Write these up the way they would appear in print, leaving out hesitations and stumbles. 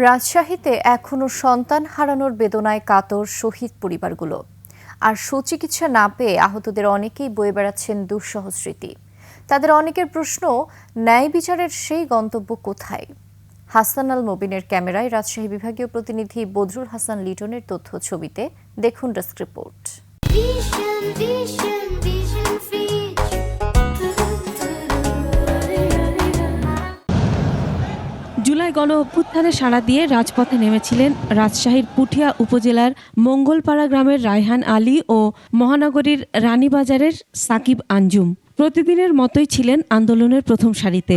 রাজশাহীতে এখনো সন্তান হারানোর বেদনায় কাতর শহীদ পরিবারগুলো। আর সুচিকিৎসা না পেয়ে আহতদের অনেকেই বয়ে বেড়াচ্ছেন দুঃসহ স্মৃতি। তাদের অনেকের প্রশ্ন, ন্যায় বিচারের সেই গন্তব্য কোথায়? হাসান আল মবিনের ক্যামেরায় রাজশাহী বিভাগীয় প্রতিনিধি বদরুল হাসান লিটনের তথ্য ছবিতে দেখুন ডেস্ক রিপোর্ট। জুলাই গণ অভ্যুত্থানে সাড়া দিয়ে রাজপথে নেমেছিলেন রাজশাহীর পুঠিয়া উপজেলার মঙ্গলপাড়া গ্রামের রায়হান আলী ও মহানগরীর রানীবাজারের সাকিব আঞ্জুম। প্রতিদিনের মতোই ছিলেন আন্দোলনের প্রথম সারিতে।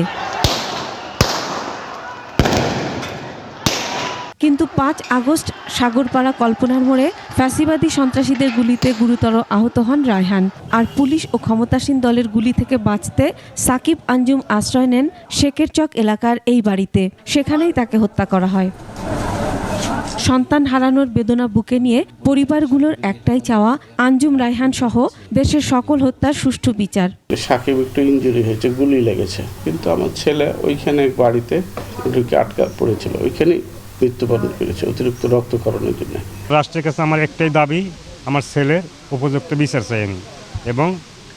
কিন্তু ৫ আগস্ট সাগরপাড়া কল্পনার মোড়ে ফ্যাসিবাদী সন্ত্রাসীদের গুলিতে গুরুতর আহত হন রায়হান। আর পুলিশ ও ক্ষমতাসীন দলের গুলি থেকে বাঁচতে সাকিব আঞ্জুম আশ্রয় নেন শেখের চক এলাকার এই বাড়িতে। সেখানেই তাকে হত্যা করা হয়। সন্তান হারানোর বেদনা বুকে নিয়ে পরিবারগুলোর একটাই চাওয়া, আঞ্জুম, রায়হান সহ দেশের সকল হত্যার সুষ্ঠু বিচার। সাকিব একটু ইনজুরি হয়েছে, গুলি লেগেছে, কিন্তু আমার ছেলে ওইখানে বাড়িতে ঢুকে আটকা পড়েছিল, ওইখানে মৃত্যুবরণ করেছে অতিরিক্ত রক্তক্ষরণের জন্য। রাষ্ট্রের কাছে আমার একটাই দাবি, আমার ছেলের উপযুক্ত বিচার চাই আমি, এবং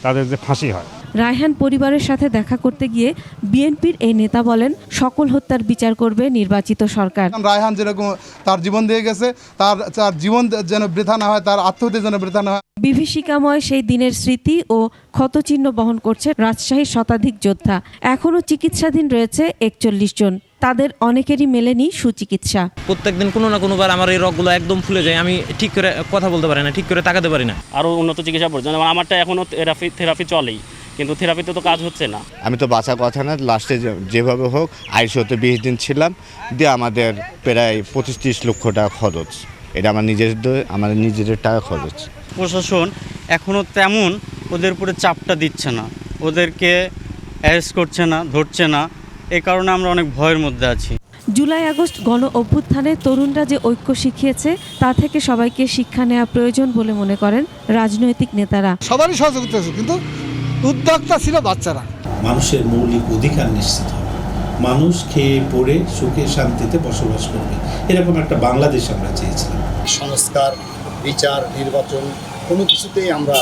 তাদের যে ফাঁসি হয়। রায়হান পরিবারের সাথে দেখা করতে গিয়ে বিএনপির এই নেতা বলেন, সকল হত্যার বিচার করবে নির্বাচিত সরকার। রায়হান যেরকম তার জীবন দিয়ে গেছে, তার জীবন যেন বৃথা না হয়, তার আত্মহত্যা যেন বৃথা না হয়। বিভীষিকাময় সেই দিনের স্মৃতি ও ক্ষতচিহ্ন বহন করছে রাজশাহীর শতাধিক যোদ্ধা। এখনও চিকিৎসাধীন রয়েছে ৪১ জন। তাদের অনেকেরই মেলেনি সুচিকিৎসা। প্রত্যেকদিন কোনো না কোনোবার আমার এই রগগুলো একদম ফুলে যায়, আমি ঠিক করে কথা বলতে পারি না, ঠিক করে তাকাতে পারি না। আরও উন্নত চিকিৎসা প্রয়োজন। আমারটা এখনও থেরাপি চলেই, কিন্তু থেরাপিতে তো কাজ হচ্ছে না। আমি তো বাঁচা কথা না, লাস্টে যেভাবে হোক আইসিইউতে 20 দিন ছিলাম, দিয়ে আমাদের প্রায় 25-30 লক্ষ টাকা খরচ। এটা আমার নিজেদের টাকা খরচ। প্রশাসন এখনও তেমন ওদের উপরে চাপটা দিচ্ছে না, ওদেরকে অ্যারেস্ট করছে না, ধরছে না। এই কারণে আমরা অনেক ভয়ের মধ্যে আছি। জুলাই আগস্ট গণ অভ্যুত্থানে তরুণরা যে ঐক্য শিখিয়েছে, তা থেকে সবাইকে শিক্ষা নেওয়া প্রয়োজন বলে মনে করেন রাজনৈতিক নেতারা। সবারই সহযোগিতা আছে, কিন্তু উদ্যোক্তা ছিল বাচ্চারা। মানুষের মৌলিক অধিকার নিশ্চিত হবে, মানুষ খেয়ে পড়ে সুখে শান্তিতে বসবাস করবে, এরকম একটা বাংলাদেশ আমরা চেয়েছিলাম। সংস্কার, বিচার, নির্বাচন কোনো কিছুতেই আমরা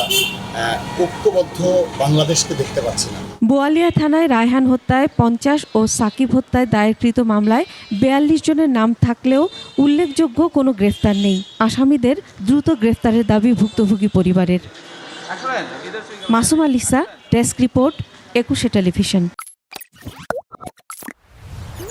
ঐক্যবদ্ধ বাংলাদেশকে দেখতে পাচ্ছি না। বোয়ালিয়া থানায় রায়হান হত্যায় 50 ও সাকিব হত্যায় দায়েরকৃত মামলায় 42 জনের নাম থাকলেও উল্লেখযোগ্য কোনো গ্রেফতার নেই। আসামিদের দ্রুত গ্রেফতারের দাবি ভুক্তভোগী পরিবারের। Masuma Lisa, desk report, 21 television.